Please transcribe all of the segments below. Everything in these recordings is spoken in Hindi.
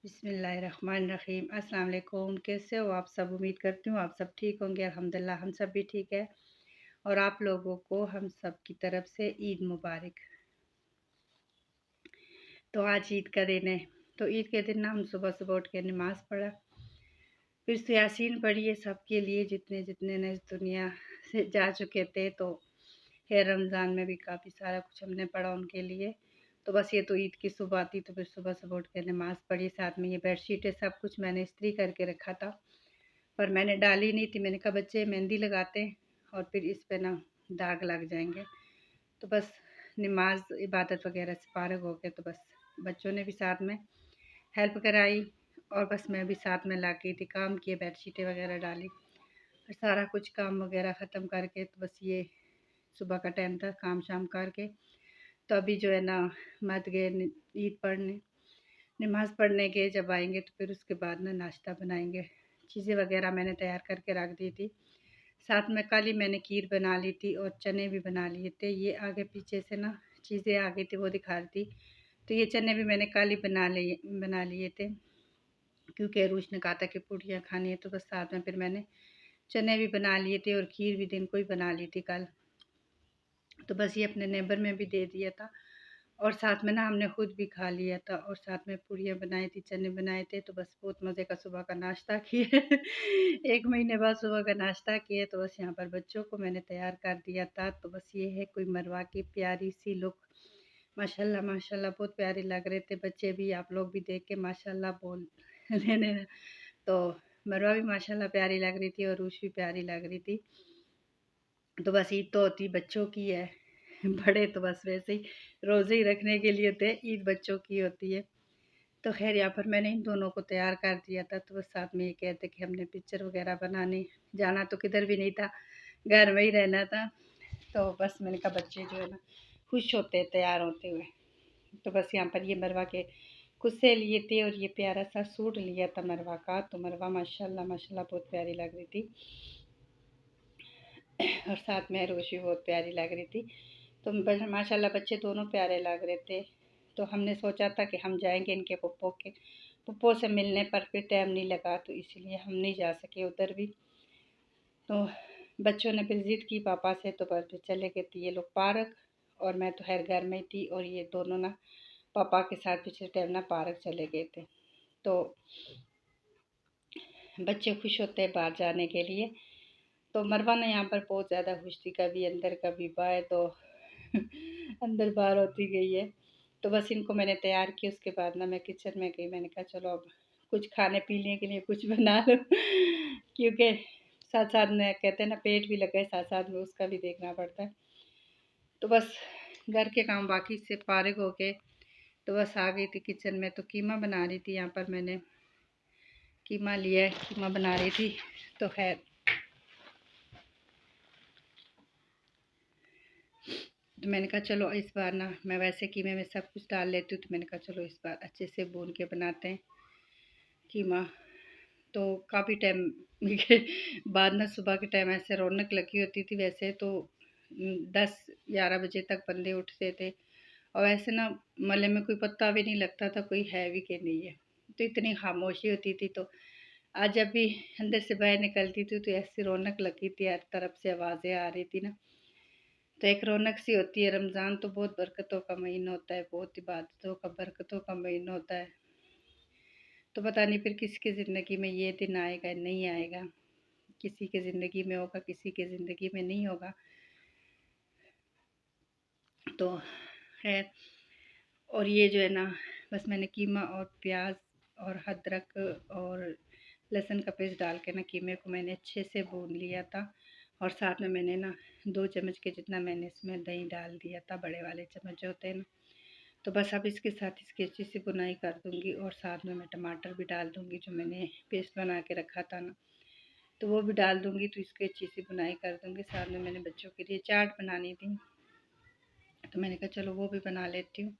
बिस्मिल्लाहिर्रहमानिर्रहीम। अस्सलाम वालेकुम। कैसे हो आप सब? उम्मीद करती हूँ आप सब ठीक होंगे। अल्हम्दुलिल्लाह हम सब भी ठीक है। और आप लोगों को हम सब की तरफ से ईद मुबारक। तो आज ईद का दिन है। तो ईद के दिन ना हम सुबह सुबह उठ के नमाज़ पढ़ा, फिर से यासीन पढ़ी है सबके लिए जितने जितने ने इस दुनिया से जा चुके थे। तो खैर रमज़ान में भी काफ़ी सारा कुछ हमने पढ़ा उनके लिए। तो बस ये तो ईद की सुबह थी, तो फिर सुबह सुबह उठ के नमाज़ पढ़ी। साथ में ये बेडशीटें सब कुछ मैंने इस्त्री करके रखा था, पर मैंने डाली नहीं थी। मैंने कहा बच्चे मेहंदी लगाते हैं और फिर इस पे ना दाग लग जाएंगे। तो बस नमाज इबादत वगैरह से फ़ारिग हो के तो बस बच्चों ने भी साथ में हेल्प कराई और बस मैं भी साथ में लग गई थी, काम किए, बेडशीटें वगैरह डाली और सारा कुछ काम वगैरह ख़त्म करके तो बस ये सुबह का टाइम था काम शाम करके। तो अभी जो है ना मत गए ईद पढ़ने, नमाज़ पढ़ने के जब आएंगे तो फिर उसके बाद ना नाश्ता बनाएंगे। चीज़ें वगैरह मैंने तैयार करके रख दी थी। साथ में कल ही मैंने खीर बना ली थी और चने भी बना लिए थे। ये आगे पीछे से ना चीज़ें आ गई थी, वो दिखा रही थी। तो ये चने भी मैंने कल ही बना लिए थे, क्योंकि अरूज ने कहा था कि पूड़ियाँ खानी है। तो बस साथ में फिर मैंने चने भी बना लिए थे और खीर भी दिन को ही बना ली थी कल। तो बस ये अपने नेबर में भी दे दिया था और साथ में ना हमने खुद भी खा लिया था और साथ में पूड़ियाँ बनाई थी, चने बनाए थे। तो बस बहुत मज़े का सुबह का नाश्ता किए। 1 महीने बाद सुबह का नाश्ता किए। तो बस यहाँ पर बच्चों को मैंने तैयार कर दिया था। तो बस ये है कोई मरवा की प्यारी सी लुक। माशाल्लाह माशाल्लाह बहुत प्यारे लग रहे थे बच्चे भी। आप लोग भी देख के माशाल्लाह बोल लेने। तो मरवा भी माशाल्लाह प्यारी लग रही थी और रूश भी प्यारी लग रही थी। तो बस ईद तो होती बच्चों की है। बड़े तो बस वैसे ही रोज़े ही रखने के लिए होते हैं, ईद बच्चों की होती है। तो ख़ैर यहाँ पर मैंने इन दोनों को तैयार कर दिया था। तो बस साथ में ये कहते कि हमने पिक्चर वग़ैरह बनाने जाना तो किधर भी नहीं था, घर में ही रहना था। तो बस मैंने कहा बच्चे जो है ना खुश होते हैं तैयार होते हुए। तो बस यहाँ पर ये मरवा के कुर्से लिए थे और ये प्यारा सा सूट लिया था मरवा का। तो मरवा माशाल्लाह माशाल्लाह बहुत प्यारी लग रही थी और साथ में रोशी बहुत प्यारी लग रही थी। तो माशाल्लाह बच्चे दोनों प्यारे लग रहे थे। तो हमने सोचा था कि हम जाएंगे इनके पप्पो से मिलने, पर फिर टाइम नहीं लगा तो इसीलिए हम नहीं जा सके उधर भी। तो बच्चों ने फिर ज़िद की पापा से, तो बस फिर चले गए थे ये लोग पार्क और मैं तो खैर घर में ही थी। और ये दोनों ना पापा के साथ पिछले टाइम ना पार्क चले गए थे। तो बच्चे खुश होते हैं बाहर जाने के लिए। तो मरवा ना यहाँ पर बहुत ज़्यादा खुश थी, कभी अंदर कभी बाहर। तो अंदर बाहर होती गई है। तो बस इनको मैंने तैयार किया, उसके बाद ना मैं किचन में गई। मैंने कहा चलो अब कुछ खाने पीने के लिए कुछ बना लो। क्योंकि साथ साथ में कहते हैं ना पेट भी लगे, साथ साथ में उसका भी देखना पड़ता है। तो बस घर के काम बाकी से फारिग हो गए तो बस आ गई थी किचन में। तो कीमा बना रही थी, यहाँ पर मैंने कीमा लिया है, कीमा बना रही थी। तो खैर तो मैंने कहा चलो इस बार ना मैं वैसे कीमे में सब कुछ डाल लेती हूँ, तो मैंने कहा चलो इस बार अच्छे से भून के बनाते हैं कीमा। तो काफ़ी टाइम के बाद ना सुबह के टाइम ऐसे रौनक लगी होती थी। वैसे तो 10-11 बजे तक बंदे उठते थे और वैसे ना मले में कोई पत्ता भी नहीं लगता था कोई है भी कि नहीं है। तो इतनी खामोशी होती थी। तो आज जब भी अंदर से बाहर निकलती थी तो ऐसी रौनक लगी थी, हर तरफ से आवाज़ें आ रही थी ना। तो एक रौनक सी होती है। रमज़ान तो बहुत बरकतों का महीना होता है, बहुत इबादतों का बरकतों का महीना होता है। तो पता नहीं फिर किसकी ज़िंदगी में ये दिन आएगा नहीं आएगा। किसी की ज़िंदगी में होगा, किसी की ज़िंदगी में नहीं होगा। तो खैर और ये जो है ना बस मैंने कीमा और प्याज और अदरक और लहसुन का पेस्ट डाल के ना कीमे को मैंने अच्छे से भून लिया था। और साथ में मैंने ना 2 चम्मच के जितना मैंने इसमें दही डाल दिया था, बड़े वाले चम्मच जो होते हैं ना। तो बस अब इसके साथ इसकी अच्छी सी बुनाई कर दूँगी और साथ में मैं टमाटर भी डाल दूँगी जो मैंने पेस्ट बना के रखा था ना, तो वो भी डाल दूँगी। तो इसकी अच्छी सी बुनाई कर दूँगी। साथ में मैंने बच्चों के लिए चाट बनानी थी, तो मैंने कहा चलो वो भी बना लेती हूँ।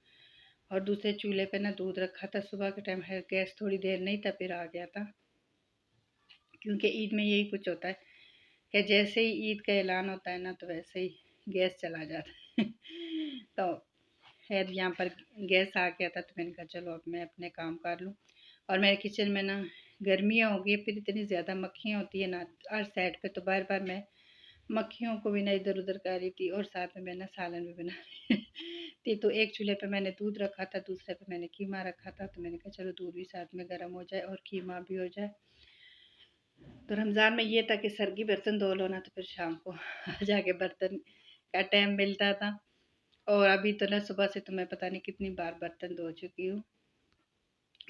और दूसरे चूल्हे पे ना दूध रखा था, सुबह के टाइम है गैस थोड़ी देर नहीं था, फिर आ गया था। क्योंकि ईद में यही कुछ होता है कि जैसे ही ईद का ऐलान होता है ना तो वैसे ही गैस चला जाता है। तो खैर यहाँ पर गैस आ गया था, तो मैंने कहा चलो अब मैं अपने काम कर लूँ। और मेरे किचन में ना गर्मियाँ हो गई, फिर इतनी ज़्यादा मक्खियाँ होती है ना हर साइड पे, तो बार बार मैं मक्खियों को भी ना इधर उधर कर रही थी, और साथ में मैं ना सालन भी बना रही थी। तो एक चूल्हे पे मैंने दूध रखा था, दूसरे पे मैंने कीमा रखा था, तो मैंने कहा चलो दूध भी साथ में गर्म हो जाए और कीमा भी हो जाए। तो रमज़ान में ये था कि सरगी बर्तन धो लो ना, तो फिर शाम को जाके बर्तन का टाइम मिलता था। और अभी तो ना सुबह से तो मैं पता नहीं कितनी बार बर्तन धो चुकी हूँ।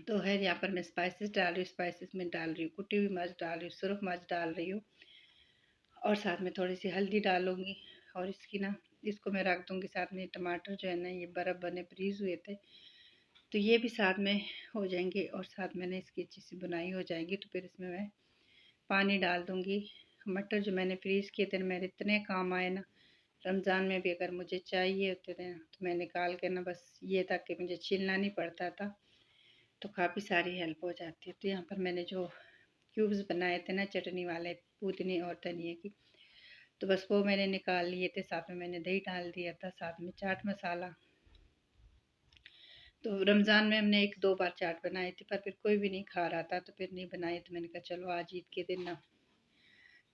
तो है, यहाँ पर मैं स्पाइसेस डाल रही हूँ, स्पाइसेस में डाल रही हूँ कुटी हुई मिर्च, डाल रही हूँ सुरख मिर्च डाल रही हूँ, और साथ में थोड़ी सी हल्दी डालूंगी। और इसकी ना इसको मैं रख दूंगी साथ में। टमाटर जो है ना ये बर्फ़ बने फ्रीज़ हुए थे, तो ये भी साथ में हो जाएंगे, और साथ में ना इसकी अच्छी सी बुनाई हो जाएगी। तो फिर इसमें मैं पानी डाल दूंगी। मटर जो मैंने फ्रीज़ किए थे मेरे इतने काम आए ना, रमज़ान में भी अगर मुझे चाहिए होते थे तो मैं निकाल के ना, बस ये था कि मुझे छीलना नहीं पड़ता था, तो काफ़ी सारी हेल्प हो जाती है। तो यहाँ पर मैंने जो क्यूब्स बनाए थे ना चटनी वाले, पुदीने और धनिए की, तो बस वो मैंने निकाल लिए थे। साथ में मैंने दही डाल दिया था, साथ में चाट मसाला। तो रमज़ान में हमने 1-2 बार चाट बनाई थी, पर फिर कोई भी नहीं खा रहा था, तो फिर नहीं बनाई। तो मैंने कहा चलो आज ईद के दिन ना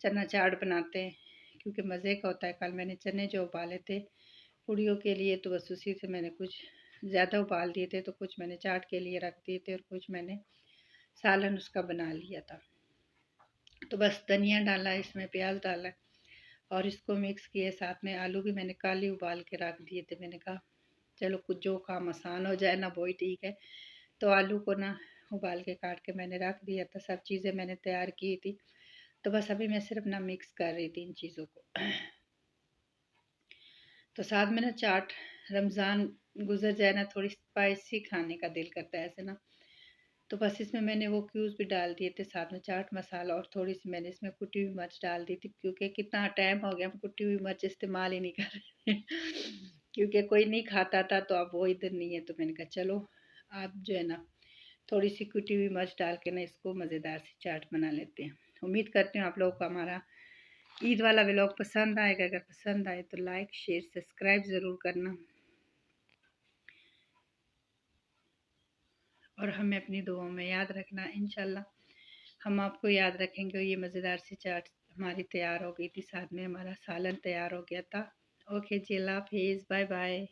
चना चाट बनाते हैं, क्योंकि मज़े का होता है। कल मैंने चने जो उबाले थे पूड़ियों के लिए, तो बस उसी से मैंने कुछ ज़्यादा उबाल दिए थे, तो कुछ मैंने चाट के लिए रख दिए थे और कुछ मैंने सालन उसका बना लिया था। तो बस धनिया डाला, इसमें प्याज डाला और इसको मिक्स किए। साथ में आलू भी मैंने कल ही उबाल के रख दिए थे। मैंने कहा चलो कुछ जो काम आसान हो जाए ना, वही ठीक है। तो आलू को ना उबाल के काट के मैंने रख दिया था, सब चीज़ें मैंने तैयार की थी। तो बस अभी मैं सिर्फ ना मिक्स कर रही थी इन चीज़ों को। तो साथ में ना चाट, रमज़ान गुजर जाए ना, थोड़ी स्पाइसी खाने का दिल करता है ऐसे ना। तो बस इसमें मैंने वो क्यूब्स भी डाल दिए थे, साथ में चाट मसाला, और थोड़ी सी मैंने इसमें कुटी हुई मिर्च डाल दी थी, क्योंकि कितना टाइम हो गया हम कुटी हुई मिर्च इस्तेमाल ही नहीं कर रहे क्योंकि कोई नहीं खाता था, तो अब वो इधर नहीं है। तो मैंने कहा चलो आप जो है ना थोड़ी सी कुटी हुई मिर्च डाल के ना इसको मज़ेदार सी चाट बना लेते हैं। उम्मीद करती हूँ आप लोगों को हमारा ईद वाला व्लॉग पसंद आएगा। अगर पसंद आए तो लाइक शेयर सब्सक्राइब ज़रूर करना, और हमें अपनी दुआओं में याद रखना। इंशाल्लाह हम आपको याद रखेंगे। और ये मज़ेदार सी चाट हमारी तैयार हो गई थी, साथ में हमारा सालन तैयार हो गया था। ओके जी, अल्लाह हाफिज़, बाय बाय।